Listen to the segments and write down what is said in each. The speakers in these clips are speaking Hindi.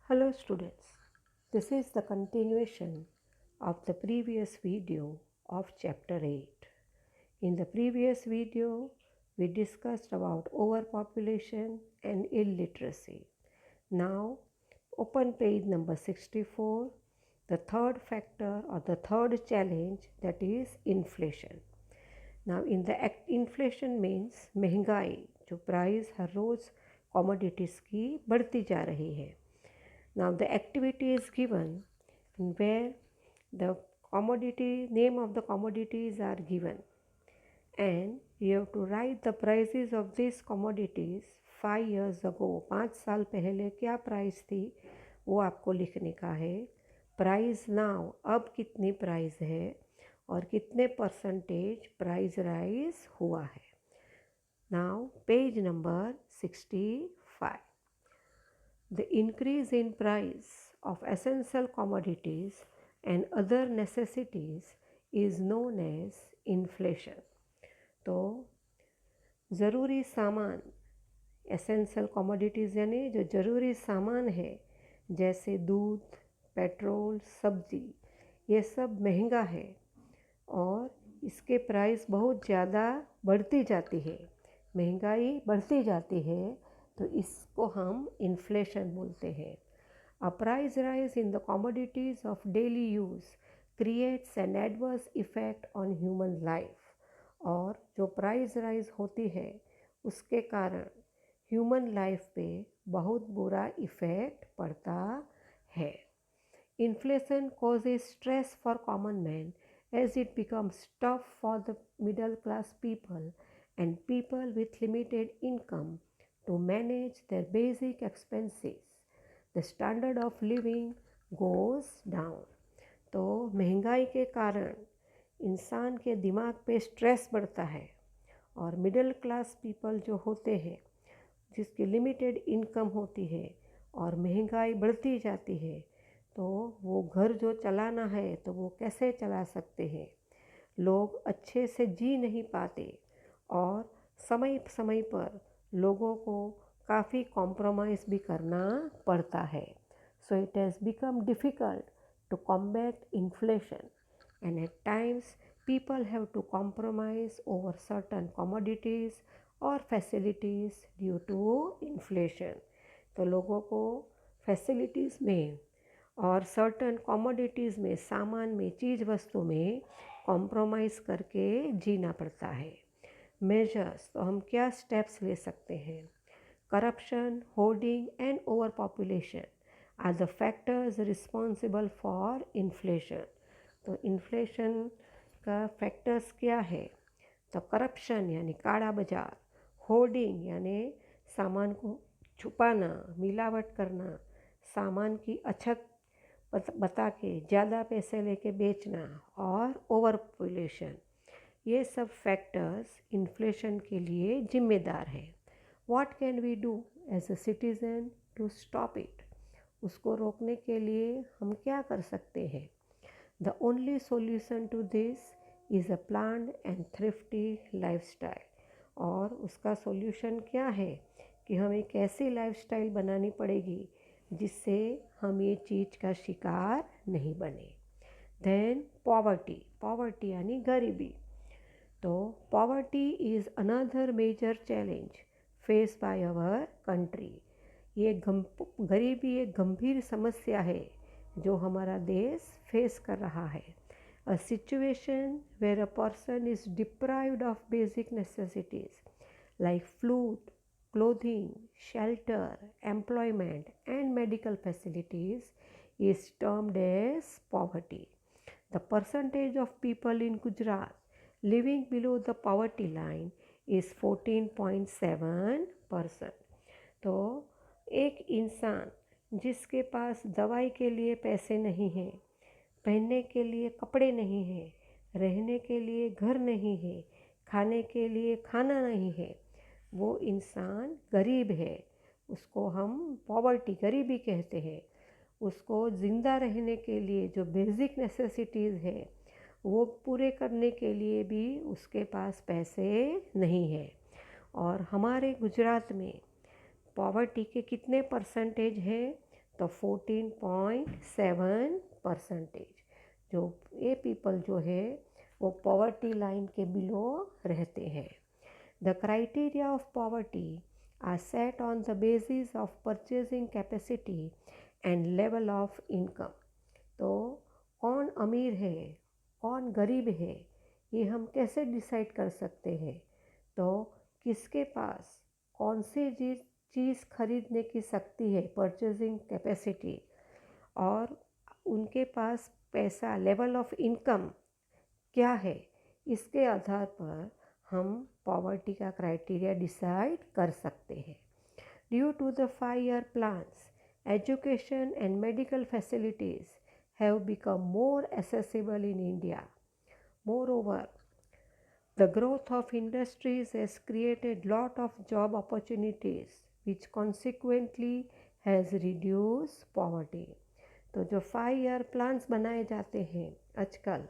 Hello students, this is the continuation of the previous video of chapter 8. In the previous video, we discussed about overpopulation and illiteracy. Now, open page number 64, the third factor or the third challenge, that is inflation. Now, in the inflation means महंगाई, जो प्राइस हर रोज़ commodities की बढ़ती जा रही है. Now the activity is given where the name of the commodities are given, and you have to write the prices of these commodities 5 years ago. 5 साल पहले क्या प्राइस थी वो आपको लिखने का है. प्राइस नाउ, अब कितनी प्राइस है और कितने परसेंटेज प्राइस राइज हुआ है. Now page number 65. The increase in price of essential commodities and other necessities is known as inflation. तो ज़रूरी सामान, एसेंशियल कमोडिटीज़ यानी जो ज़रूरी सामान है, जैसे दूध, पेट्रोल, सब्ज़ी, ये सब महंगा है और इसके प्राइस बहुत ज़्यादा बढ़ती जाती है. महंगाई बढ़ती जाती है तो इसको हम इन्फ्लेशन बोलते हैं. A price rise in the commodities of daily use creates an adverse effect on human life. और जो प्राइस राइज होती है उसके कारण ह्यूमन लाइफ पे बहुत बुरा इफ़ेक्ट पड़ता है. Inflation causes stress for common men as it becomes tough for the middle class people and people with limited income to manage their basic expenses. The standard of living goes down. तो महंगाई के कारण इंसान के दिमाग पे स्ट्रेस बढ़ता है और मिडिल क्लास पीपल जो होते हैं, जिसकी लिमिटेड इनकम होती है और महंगाई बढ़ती जाती है, तो वो घर जो चलाना है तो वो कैसे चला सकते हैं. लोग अच्छे से जी नहीं पाते और समय समय पर लोगों को काफ़ी कॉम्प्रोमाइज़ भी करना पड़ता है. So it has become difficult to combat inflation and at times people have to compromise over certain commodities or facilities due to inflation. तो लोगों को फैसिलिटीज़ में और सर्टन कमोडिटीज़ में, सामान में, चीज़ वस्तु में कॉम्प्रोमाइज़ करके जीना पड़ता है. मेजर्स, तो हम क्या स्टेप्स ले सकते हैं. Corruption, hoarding and over population are the factors responsible for inflation. तो इन्फ्लेशन का फैक्टर्स क्या है. तो करप्शन यानी काला बाजार, होर्डिंग यानी सामान को छुपाना, मिलावट करना, सामान की अछत बता के ज़्यादा पैसे लेके बेचना, और ओवर पॉपुलेशन, ये सब फैक्टर्स इन्फ्लेशन के लिए जिम्मेदार है. What can we do as a citizen to stop it. उसको रोकने के लिए हम क्या कर सकते हैं. The only solution to this is a planned and thrifty lifestyle. और उसका सॉल्यूशन क्या है कि हमें एक ऐसी लाइफस्टाइल बनानी पड़ेगी जिससे हम ये चीज़ का शिकार नहीं बने. देन पॉवर्टी यानी गरीबी. तो poverty is another major challenge face by our country. ये गरीबी एक गंभीर समस्या है जो हमारा देश फेस कर रहा है. A situation where a person is deprived of basic necessities like food, clothing, shelter, employment, and medical facilities is termed as poverty. The percentage of people in Gujarat living below the poverty line is 14.7%. तो एक इंसान जिसके पास दवाई के लिए पैसे नहीं हैं, पहनने के लिए कपड़े नहीं हैं, रहने के लिए घर नहीं है, खाने के लिए खाना नहीं है, वो इंसान गरीब है. उसको हम पॉवर्टी, गरीबी कहते हैं. उसको ज़िंदा रहने के लिए जो बेसिक नेसेसिटीज़ है वो पूरे करने के लिए भी उसके पास पैसे नहीं है. और हमारे गुजरात में पॉवर्टी के कितने परसेंटेज हैं. तो 14.7%। जो ये पीपल जो है वो पॉवर्टी लाइन के बिलो रहते हैं। The criteria of poverty are set on the basis of purchasing capacity and level of income. तो कौन अमीर है कौन गरीब है ये हम कैसे डिसाइड कर सकते हैं? तो किसके पास कौन सी चीज़ खरीदने की शक्ति है, परचेजिंग कैपेसिटी, और उनके पास पैसा, लेवल ऑफ इनकम क्या है, इसके आधार पर हम पॉवर्टी का क्राइटेरिया डिसाइड कर सकते हैं। Due to the 5-year plans, education and medical facilities have become more accessible in India. Moreover, the growth of industries has created lot of job opportunities which consequently has reduced poverty. तो जो 5-year plans बनाए जाते हैं आजकल,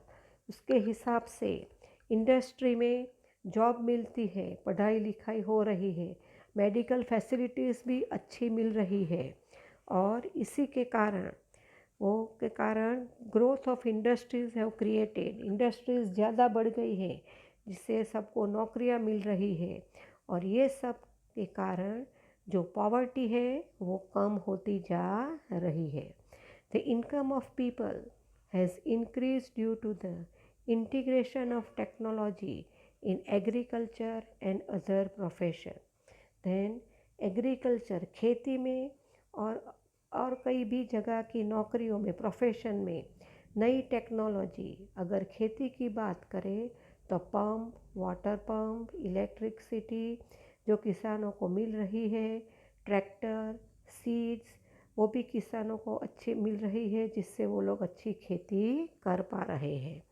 उसके हिसाब से इंडस्ट्री में जॉब मिलती है, पढ़ाई लिखाई हो रही है, मेडिकल फैसिलिटीज़ भी अच्छी मिल रही है, और इसी के कारण growth of industries have created, industries ज़्यादा बढ़ गई है जिससे सबको नौकरियां मिल रही है, और ये सब के कारण जो पॉवर्टी है वो कम होती जा रही है। The income of people has increase due to the integration of technology in agriculture and other profession. देन एग्रीकल्चर, खेती में और कई भी जगह की नौकरियों में, प्रोफेशन में नई टेक्नोलॉजी, अगर खेती की बात करें तो पंप, वाटर पंप, इलेक्ट्रिसिटी जो किसानों को मिल रही है, ट्रैक्टर, सीड्स वो भी किसानों को अच्छी मिल रही है जिससे वो लोग अच्छी खेती कर पा रहे हैं।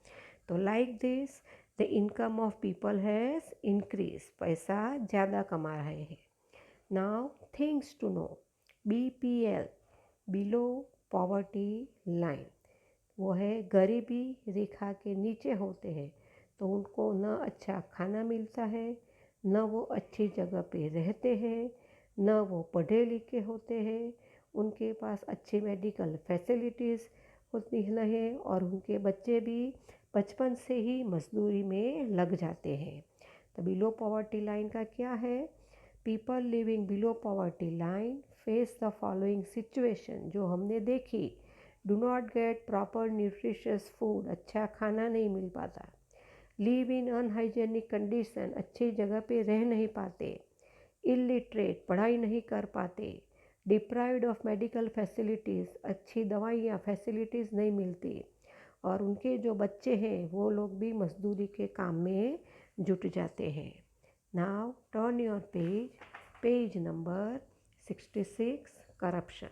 तो like this the income of people has increase, पैसा ज़्यादा कमा रहे हैं। Now things to know, BPL, below poverty line, वो है गरीबी रेखा के नीचे होते हैं, तो उनको न अच्छा खाना मिलता है, न वो अच्छी जगह पे रहते हैं, न वो पढ़े लिखे होते हैं, उनके पास अच्छी मेडिकल फैसिलिटीज़ होती नहीं, और उनके बच्चे भी बचपन से ही मजदूरी में लग जाते हैं। तो बिलो पॉवर्टी लाइन का क्या है? People living below poverty line face the following situation, जो हमने देखी। Do not get proper nutritious food, अच्छा खाना नहीं मिल पाता। लिव इन अनहाइजेनिक कंडीशन, अच्छी जगह पे रह नहीं पाते। इलिटरेट, पढ़ाई नहीं कर पाते। डिप्राइव्ड ऑफ मेडिकल फैसिलिटीज़, अच्छी दवाइयाँ फैसिलिटीज़ नहीं मिलती, और उनके जो बच्चे हैं वो लोग भी मजदूरी के काम में जुट जाते हैं। Now turn your page number 66, corruption.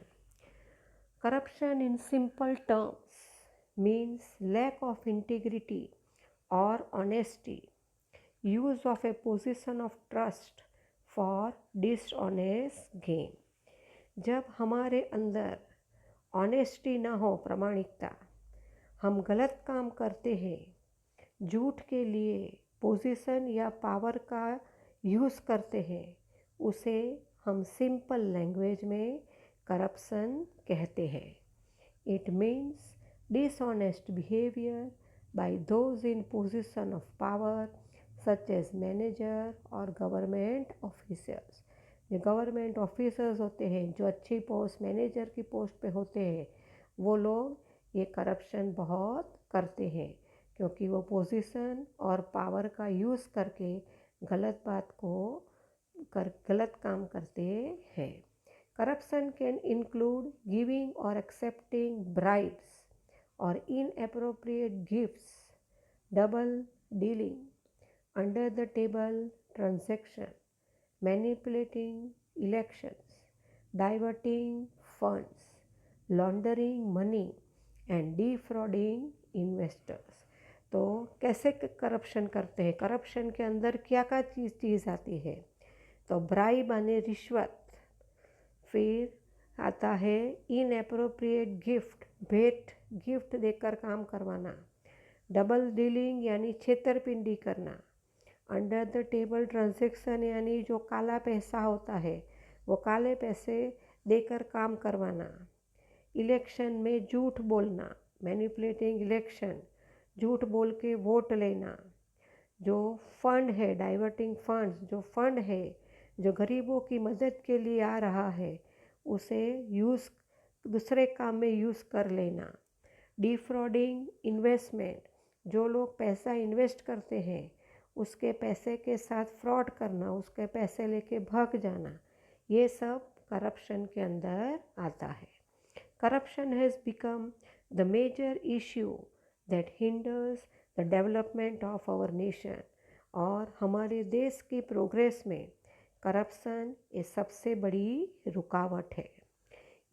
Corruption in simple terms means lack of integrity or honesty, use of a position of trust for dishonest gain. जब हमारे अंदर ऑनेस्टी ना हो, प्रामाणिकता, हम गलत काम करते हैं, झूठ के लिए पोजीशन या पावर का यूज़ करते हैं, उसे हम सिंपल लैंग्वेज में करप्शन कहते हैं। It means dishonest behaviour by those in position of power such as manager और गवर्नमेंट ऑफिसर्स। जो गवर्नमेंट ऑफिसर्स होते हैं, जो अच्छी पोस्ट, मैनेजर की पोस्ट पे होते हैं, वो लोग ये करप्शन बहुत करते हैं, क्योंकि वो पोजीशन और पावर का यूज़ करके गलत काम करते हैं। करप्शन कैन इंक्लूड गिविंग और एक्सेप्टिंग ब्राइब्स और inappropriate gifts, double dealing, under the table transaction, manipulating elections, diverting funds, laundering money and defrauding investors. तो कैसे करप्शन करते हैं? करप्शन के अंदर क्या चीज़ आती है? तो ब्राइब यानी रिश्वत, फिर आता है इनएप्रोप्रिएट गिफ्ट, गिफ्ट देकर काम करवाना, डबल डीलिंग यानी छेतरपिंडी करना, अंडर द टेबल ट्रांजैक्शन यानी जो काला पैसा होता है वो काले पैसे देकर काम करवाना, इलेक्शन में झूठ बोलना, मैनिपुलेटिंग इलेक्शन, झूठ बोल के वोट लेना, जो फंड है, डाइवर्टिंग फंड्स, जो फंड है जो गरीबों की मदद के लिए आ रहा है उसे यूज़ दूसरे काम में यूज़ कर लेना, डिफ्रॉडिंग इन्वेस्टमेंट, जो लोग पैसा इन्वेस्ट करते हैं उसके पैसे के साथ फ्रॉड करना, उसके पैसे लेके भाग जाना, ये सब करप्शन के अंदर आता है। Corruption has become the major issue that hinders the development of our nation, और हमारे देश की प्रोग्रेस में करप्शन ये सबसे बड़ी रुकावट है।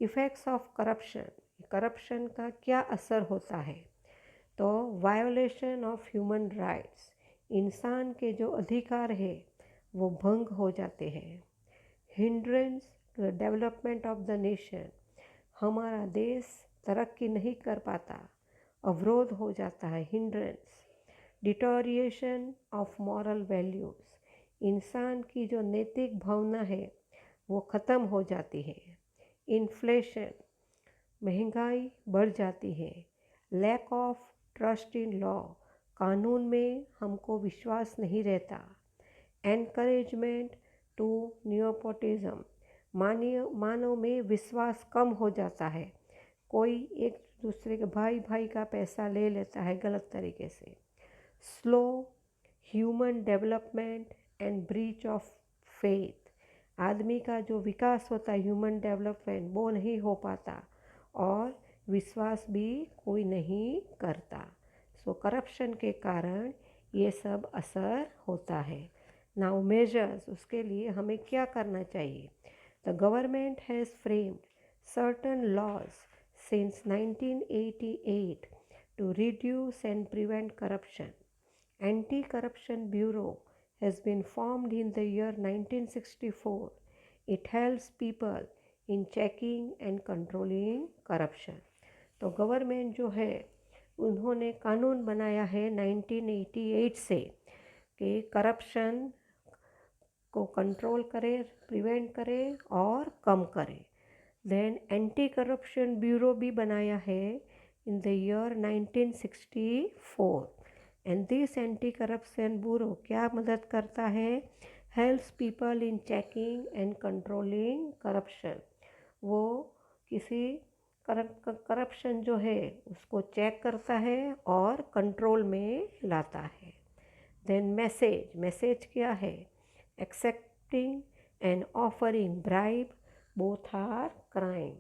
इफ़ेक्ट्स ऑफ करप्शन, करप्शन का क्या असर होता है? तो वायोलेशन ऑफ ह्यूमन राइट्स, इंसान के जो अधिकार है वो भंग हो जाते हैं। Hindrance to the development of the nation, हमारा देश तरक्की नहीं कर पाता, अवरोध हो जाता है, hindrance. Deterioration of moral values, इंसान की जो नैतिक भावना है वो ख़त्म हो जाती है। इन्फ्लेशन, महंगाई बढ़ जाती है। Lack of trust in law, कानून में हमको विश्वास नहीं रहता। एनकरेजमेंट टू नियोपोटिज्म, मानव में विश्वास कम हो जाता है, कोई एक दूसरे के भाई का पैसा ले लेता है गलत तरीके से। Slow human development and breach of faith, आदमी का जो विकास होता है ह्यूमन डेवलपमेंट वो नहीं हो पाता और विश्वास भी कोई नहीं करता। सो करप्शन के कारण ये सब असर होता है। नाउ मेजर्स, उसके लिए हमें क्या करना चाहिए? The government has framed certain laws since 1988 to reduce and prevent corruption. Anti-Corruption Bureau has been formed in the year 1964. It helps people in checking and controlling corruption. तो गवर्नमेंट जो है उन्होंने कानून बनाया है 1988 से कि करप्शन को कंट्रोल करे, प्रिवेंट करे और कम करे। देन एंटी करप्शन ब्यूरो भी बनाया है in the year 1964, and this anti corruption bureau क्या मदद करता है? helps people in checking and controlling corruption, वो किसी करप्शन जो है उसको चेक करता है और कंट्रोल में लाता है। देन मैसेज क्या है? Accepting and offering bribe both are crime,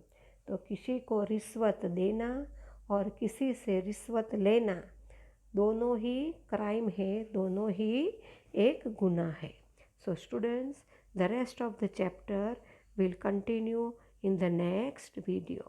तो किसी को रिश्वत देना और किसी से रिश्वत लेना दोनों ही क्राइम है, दोनों ही एक गुनाह है। So students, the rest of the chapter will continue in the next video.